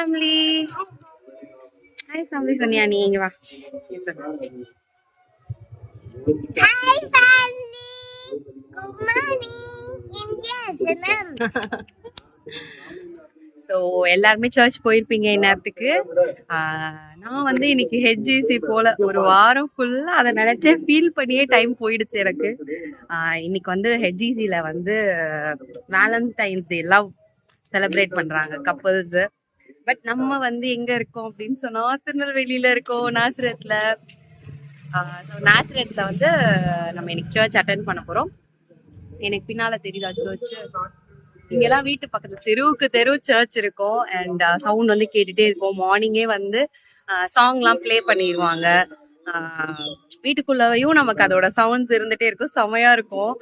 Family. Hi family சொன்னியா நீ இங்க வா. Hi family. Good morning. India so எல்லாருமே சர்ச் போயிருப்பீங்க இந்நேரத்துக்கு. நான் வந்து இன்னைக்கு ஹெச்ஜிசி போல ஒரு வாரம் ஃபுல்லா அதை நினைச்சே ஃபீல் பண்ணியே டைம் போயிடுச்சு எனக்கு. இன்னைக்கு வந்து ஹெச்ஜிசில வந்து வேலண்டைன்ஸ் டே எல்லாம் செலிப்ரேட் பண்றாங்க கப்பல்ஸ். பட் நம்ம வந்து எங்க இருக்கோம் அப்படின்னு சொன்னா திருநெல்வேலியில இருக்கோம், நாசரேத்ல. நாசரேத்ல வந்து நம்ம இன்னைக்கு சர்ச் அட்டென்ட் பண்ண போறோம். எனக்கு பின்னால தெரியுதா சர்ச்? இங்கெல்லாம் வீட்டு பக்கத்துல தெருவுக்கு தெரு சர்ச் இருக்கும். அண்ட் சவுண்ட் வந்து கேட்டுட்டே இருக்கும். மார்னிங்கே வந்து சாங் எல்லாம் பிளே பண்ணிடுவாங்க. வீட்டுக்குள்ளயும் நமக்கு அதோட சவுண்ட்ஸ் இருந்துட்டே இருக்கும், செமையா இருக்கும்.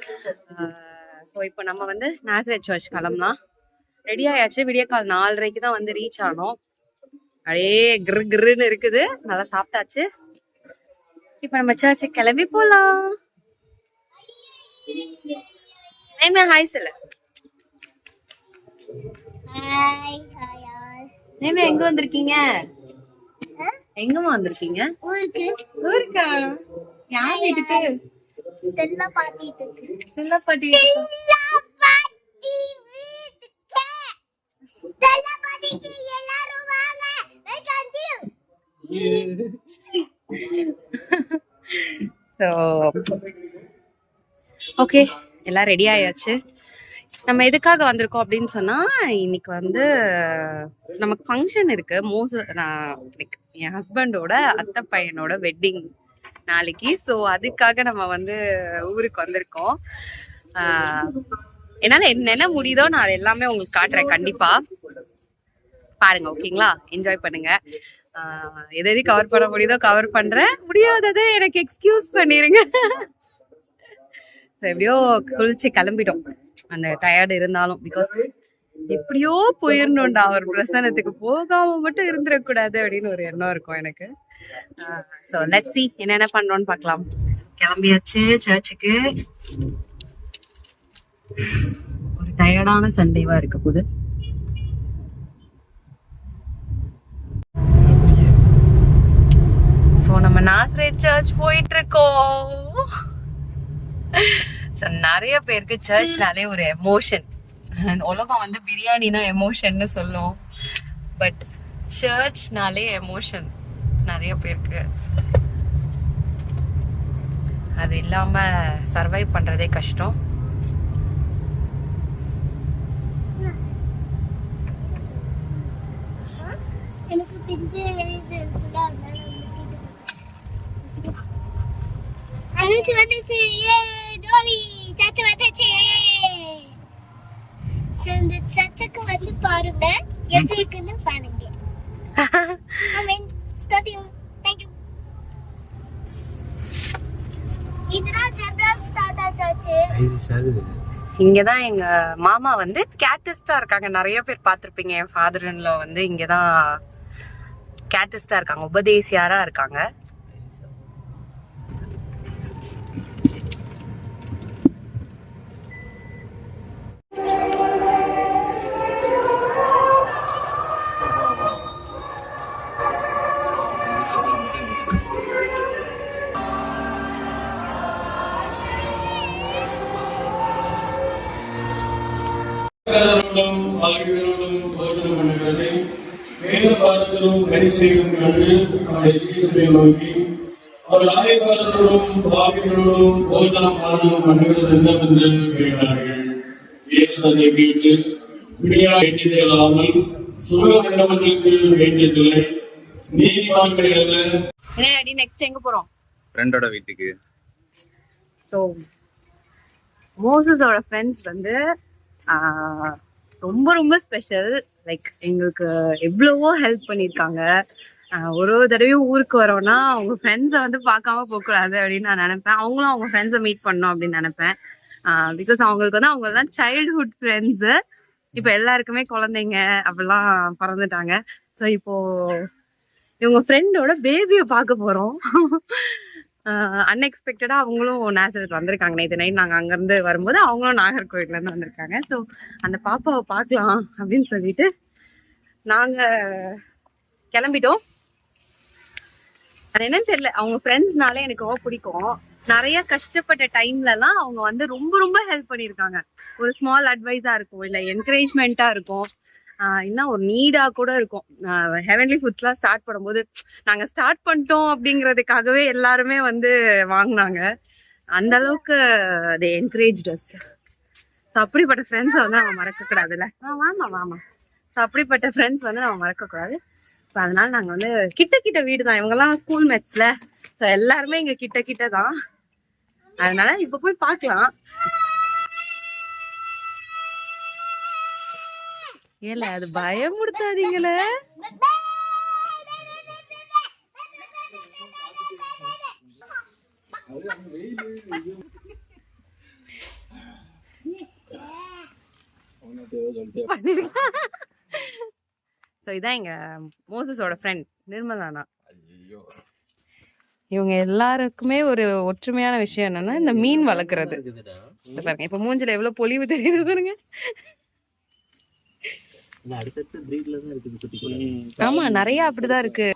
ஸோ இப்போ நம்ம வந்து நாசரேத் சர்ச் கிளம்பலாம். ரெடி ஆயாச்சு. விடியக்கால் 4:30 தான் வந்து ரீச் ஆனோம். அப்படியே கிரு கிருன்னு இருக்குது. நல்லா சாப்பிட்டாச்சு. இப்ப நம்ம சர்ச்சுக்கு கிளம்பி போலாம். ஹாய் சொல்லு. Hi hi all. நேமே எங்க வந்திருக்கீங்க? எங்கம்மா வந்திருக்கீங்க? ஊருக்கு. ஊருக்கா? யார் வீட்டுக்கு? ஸ்டெல்லா பாட்டிக்கு. ஸ்டெல்லா பாட்டி. ஸ்டெல்லா பாட்டிக்கு எல்லாரும் வாங்க. Welcome to. சோ ஓகே, எல்லாம் ரெடி ஆயாச்சு. நம்ம எதுக்காக வந்திருக்கோம் அப்படின்னு சொன்னா, இன்னைக்கு வந்து நமக்கு ஃபங்க்ஷன் இருக்கு. என் ஹஸ்பண்டோட அத்தை பையனோட வெட்டிங் நாளைக்கு. ஸோ அதுக்காக நம்ம வந்து ஊருக்கு வந்திருக்கோம். என்னால என்னென்ன முடியுதோ நான் அது எல்லாமே உங்களுக்கு காட்டுறேன். கண்டிப்பா பாருங்க, ஓகேங்களா? என்ஜாய் பண்ணுங்க. எது கவர் பண்ண முடியுதோ கவர் பண்றேன், முடியாததை எனக்கு எக்ஸ்கியூஸ் பண்ணிருங்க. எப்படியோ குளிச்சு கிளம்பிட்டோம், அந்த டயர்டு இருந்தாலும். பிகாஸ் எப்படியோ போயிடணும்டா அவர் பிரசனத்துக்கு, போகாம மட்டும் இருந்துடக்கூடாது அப்படின்னு ஒரு எண்ணம் இருக்கும் எனக்கு. ஸோ லெட்ஸ் see என்னென்ன பண்றோம்னு பார்க்கலாம். கிளம்பியாச்சு சர்ச்சுக்கு. ஒரு டயர்டான சண்டேவா இருக்க போது. ஸோ நம்ம நாசரேத் சர்ச் போயிட்டு இருக்கோம். ஸோ நிறைய பேருக்கு சர்ச்னாலே ஒரு எமோஷன். உலகம் வந்து பிரியாணினா எமோஷன்னு சொல்லும், பட் சர்ச்னாலே எமோஷன் நிறைய பேருக்கு. அது இல்லாம சர்வைவ் பண்றதே கஷ்டம். எனக்கு பிஞ்சு வந்துச்சு. ஏ ஜோலி சர்ச் வந்துச்சு. இந்த சர்ச்சுக்கு வந்து பாருங்க, எப்படி இருக்குன்னு பாருங்க. Thank you. இதுதான் ஜெப்ராஸ் தாத்தா சர்ச். இங்கதான் எங்க மாமா வந்து கேட்டிஸ்டா இருக்காங்க. நிறைய பேர் பார்த்திருப்பீங்க. என் ஃபாதர் இன் லா வந்து இங்கதான் கேட்டிஸ்டா இருக்காங்க, உபதேசியாரா இருக்காங்க. போஜனம் பண்ணுகிறது. வேத பாரதரும் கரிசையும் கண்டு அவருடைய சீசரை நோக்கி, அவர் ஆயக்காரர்களோடும் பாவிகளோடும் போஜனம் பானம் பண்ணுகிறது என்னவென்று கேட்டார்கள். இயேசு அதை கேட்டு, வேண்டியதே இல்லாமல் சொல்ல வேண்டவர்களுக்கு வேண்டியதில்லை, நீதிமான்களை அல்ல. நெக்ஸ்ட் எங்க போறோம்? ஃப்ரெண்டோட வீட்டுக்கு. ஸோ மோசஸோட ஃப்ரெண்ட்ஸ் வந்து ரொம்ப ரொம்ப ஸ்பெஷல். லைக் எங்களுக்கு எவ்வளவோ ஹெல்ப் பண்ணியிருக்காங்க. ஒரு தடவையும் ஊருக்கு வரோம்னா அவங்க ஃப்ரெண்ட்ஸை வந்து பார்க்காம போகக்கூடாது அப்படின்னு நான் நினைப்பேன். அவங்களும் அவங்க ஃப்ரெண்ட்ஸை மீட் பண்ணணும் அப்படின்னு நினைப்பேன். பிகாஸ் அவங்களுக்கு வந்து அவங்கெல்லாம் சைல்ட்ஹுட் ஃப்ரெண்ட்ஸு. இப்போ எல்லாருக்குமே குழந்தைங்க அப்படிலாம் பிறந்துட்டாங்க. ஸோ இப்போ இவங்க ஃப்ரெண்டோட பேபியை பார்க்க போகிறோம். அன்எக்ஸ்பெக்டடா அவங்களும் நாசரேத் வந்திருக்காங்க. நேற்று நைட் நாங்கள் அங்கேருந்து வரும்போது அவங்களும் நாகர்கோவிலேருந்து வந்திருக்காங்க. ஸோ அந்த பாப்பாவை பார்க்கலாம் அப்படின்னு சொல்லிட்டு நாங்க கிளம்பிட்டோம். அது என்னன்னு தெரியல, அவங்க ஃப்ரெண்ட்ஸ்னாலே எனக்கு ரொம்ப பிடிக்கும். நிறைய கஷ்டப்பட்ட டைம்ல எல்லாம் அவங்க வந்து ரொம்ப ரொம்ப ஹெல்ப் பண்ணியிருக்காங்க. ஒரு ஸ்மால் அட்வைஸா இருக்கும், இல்ல என்கரேஜ்மெண்ட்டா இருக்கும், இன்னும் ஒரு நீடா கூட இருக்கும். ஹெவன்லி ஃபுட்ஸ்லாம் ஸ்டார்ட் பண்ணும்போது நாங்க ஸ்டார்ட் பண்ணிட்டோம் அப்படிங்கிறதுக்காகவே எல்லாருமே வந்து வாங்கினாங்க. அந்த அளவுக்கு they encouraged us. ஸோ அப்படிப்பட்ட ஃப்ரெண்ட்ஸை வந்து நம்ம மறக்க கூடாதுல்ல. வாமா. ஸோ அப்படிப்பட்ட ஃப்ரெண்ட்ஸ் வந்து நம்ம மறக்க கூடாது. இப்போ அதனால நாங்கள் வந்து கிட்ட வீடு தான், இவங்கெல்லாம் ஸ்கூல் மேட்ஸ்ல. ஸோ எல்லாருமே இங்க கிட்ட தான். அதனால இப்ப போய் பார்க்கலாம். ஏல அது பயமுடுத்தாதீங்களே. ஸோ இதான் எங்க மோசஸோட ஃப்ரெண்ட் நிர்மலானா. இவங்க எல்லாருக்குமே ஒரு ஒற்றுமையான விஷயம் என்னன்னா இந்த மீன் வளர்க்குறது. பாருங்க இப்ப மூஞ்சில எவ்வளவு பொலிவு தெரியுது பாருங்க. ஆமா நிறைய அப்படிதான் இருக்கு.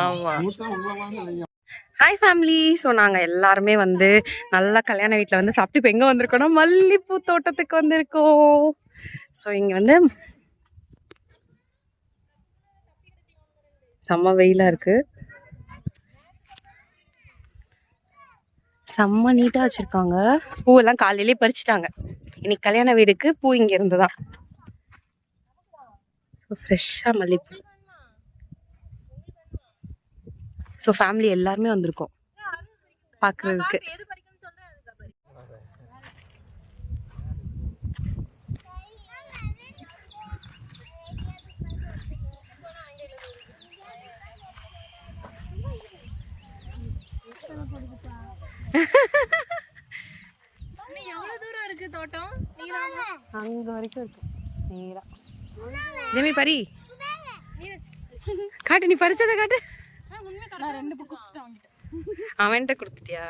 ஆமா. Hi family. ஸோ நாங்கள் எல்லாருமே வந்து நல்லா கல்யாண வீட்டில் வந்து சாப்பிட்டு இப்போ எங்கே வந்திருக்கோம்னா மல்லிப்பூ தோட்டத்துக்கு வந்திருக்கோம். ஸோ இங்கே வந்து செம்ம வெயிலாக இருக்கு, செம்ம நீட்டாக வச்சுருக்காங்க. பூவெல்லாம் காலையிலே பறிச்சுட்டாங்க. இன்னைக்கு கல்யாண வீடுக்கு பூ இங்கே இருந்து தான். ஸோ ஃப்ரெஷ்ஷாக மல்லிப்பூ. ஸோ ஃபேமிலி எல்லாருமே வந்திருக்கோம் பார்க்குறதுக்கு. அங்க வரைக்கும் இருக்கு நேரா. ஜெமி பரி காட்டு, நீ பறிச்சதை காட்டு. அவன்கிட்ட கொடுத்துட்டியா?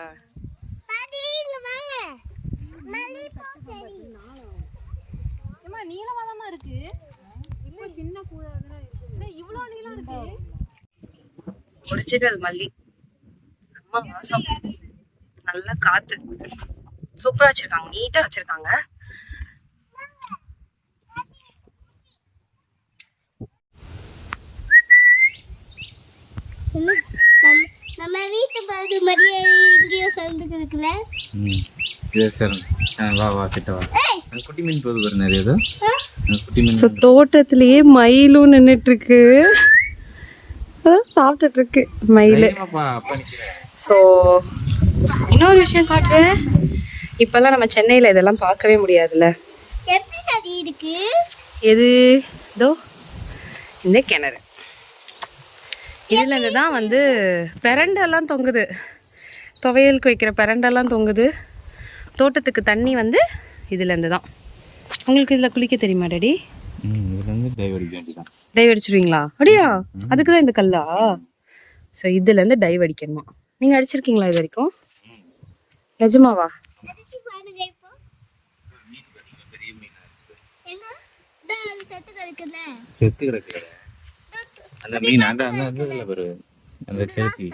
நீளமா இருக்கு, சின்ன இவ்வளவு நீளம் இருக்கு. முடிச்சிட்டு அது மல்லி செம்ம வாசம், நல்ல காத்து, சூப்பரா வச்சிருக்காங்க, நீட்டா வச்சிருக்காங்க. நம்ம வீட்டு பாது மாதிரியே இங்கேயோ சந்துக்கு இருக்குல்ல. தோட்டத்திலேயே மயிலும் நின்றுட்டு இருக்கு, சாப்பிட்டுட்டு இருக்கு மயிலு. ஸோ இன்னொரு விஷயம் காட்டுறேன், இப்பெல்லாம் நம்ம சென்னையில இதெல்லாம் பார்க்கவே முடியாதுல்ல. எப்படி நதி இருக்கு? எது? இதோ இந்த கிணறு, இதுல இருந்து தான் வந்து பெரண்டெல்லாம் தொங்குது, துவையலுக்கு வைக்கிற பெரண்டெல்லாம் தொங்குது. தோட்டத்துக்கு தண்ணி வந்து இதுல இருந்து தான். உங்களுக்கு இதுல குளிக்க தெரியுமா டாடி? டைவ் அடிச்சிருவீங்களா? அப்படியா? அதுக்கு தான் இந்த கல்லா? ஸோ இதுல இருந்து டைவ் அடிக்கணுமா? நீங்க அடிச்சிருக்கீங்களா இது வரைக்கும்? நிஜமாவா? செத்து கிடக்குற அந்த மீன் அந்த இதுல பாரு, அந்த செலுத்தி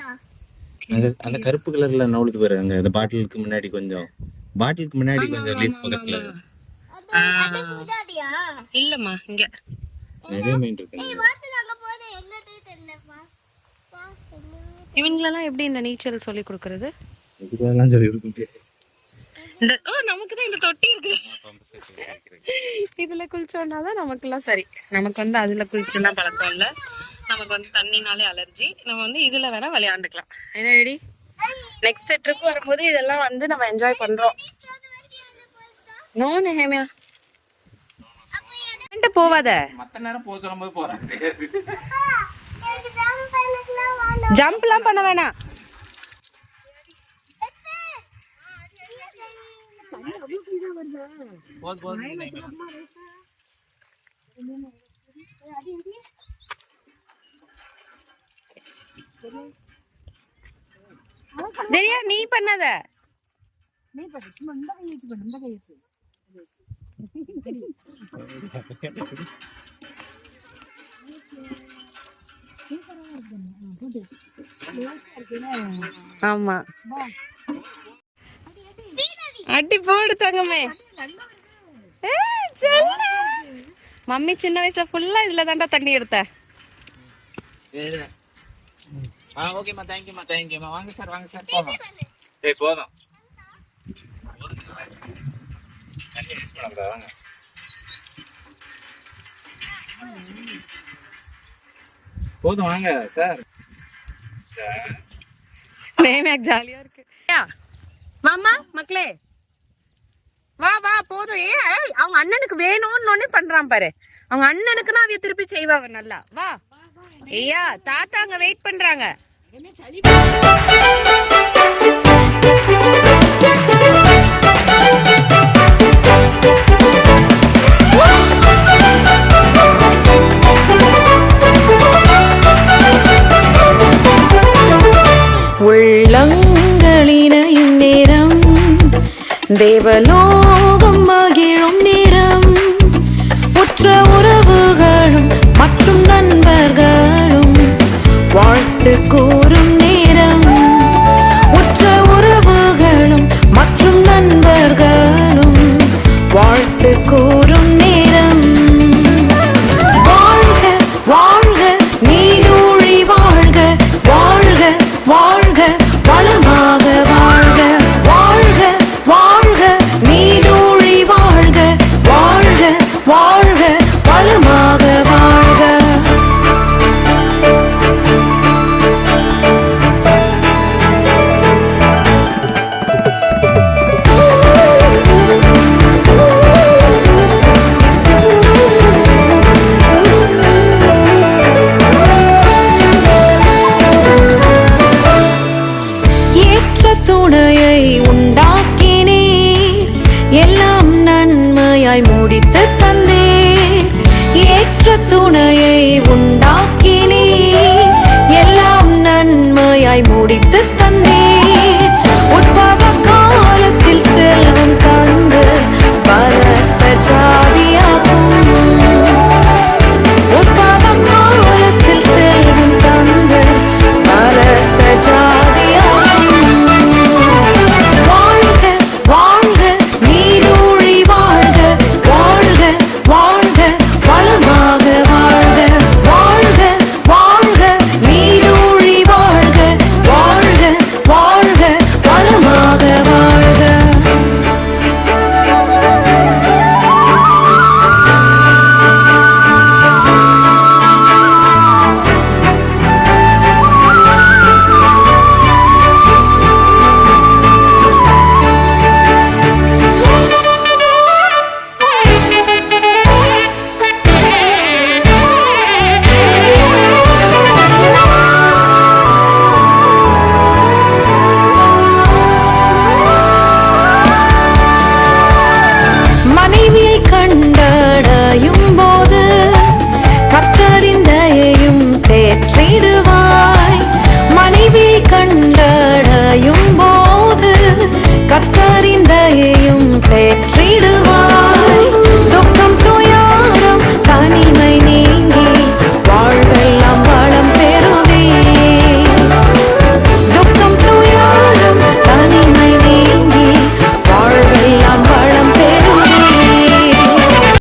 அந்த கருப்பு கலர்ல நவுளுக்கு பாரு. அங்க அந்த பாட்டிலுக்கு முன்னாடி கொஞ்சம் லீஃப் பக்கத்துல இல்லம்மா இங்க நிறைய மீன் இருக்கு. இவங்களெல்லாம் எப்படி இந்த நீச்சல் சொல்லி கொடுக்கறது? இதுக்கெல்லாம் சொல்லி கொடுக்க இந்த நமக்கு தான் இந்த தொட்டி இருக்கு, இதுல குளிச்சோம்னாதான் நமக்குலாம் சரி. நமக்கு வந்து அதுல குளிச்சுலாம் பழக்கம் இல்லை, நமக்கு வந்து தண்ணினாலே அலர்ஜி. நம்ம வந்து இதுல வேணா விளையாண்டுக்கலாம். என்ன ரெடி? நெக்ஸ்ட் ட்ரிப் வரும்போது இதெல்லாம் வந்து நம்ம என்ஜாய் பண்றோம். நோ நெஹேமியா போவாத, மத்த நேரம் போக சொல்லும்போது போறேன். ஜம்ப்லாம் பண்ண வேணாம். சரியா? நீ பண்ணாத. ஆமா அடி போடு தங்கமே. மம்மி சின்ன வயசுல ஃபுல்லா இதுல தாண்டா தண்ணி எடுத்த. ஓகேம்மா, தேங்க்யூம்மா, தேங்க்யூம்மா. வாங்க சார், வாங்க சார், போதும். ஏய் போதும், தண்ணி மிஸ் பண்ணக்கூடாது. வாங்க. போதும் வாங்க சார். ஜாலியா இருக்கு. மாமா மக்களே வா வா போதும். அவங்க அண்ணனுக்கு வேணும்னு ஒண்ணு பண்றான் பாரு. அவங்க அண்ணனுக்குன்னா அவைய திருப்பி செய்வா நல்லா. வா ஐயா, தாத்தா அங்க வெயிட் பண்றாங்க. உள்ளங்களினையும் நேரம் தேவலோ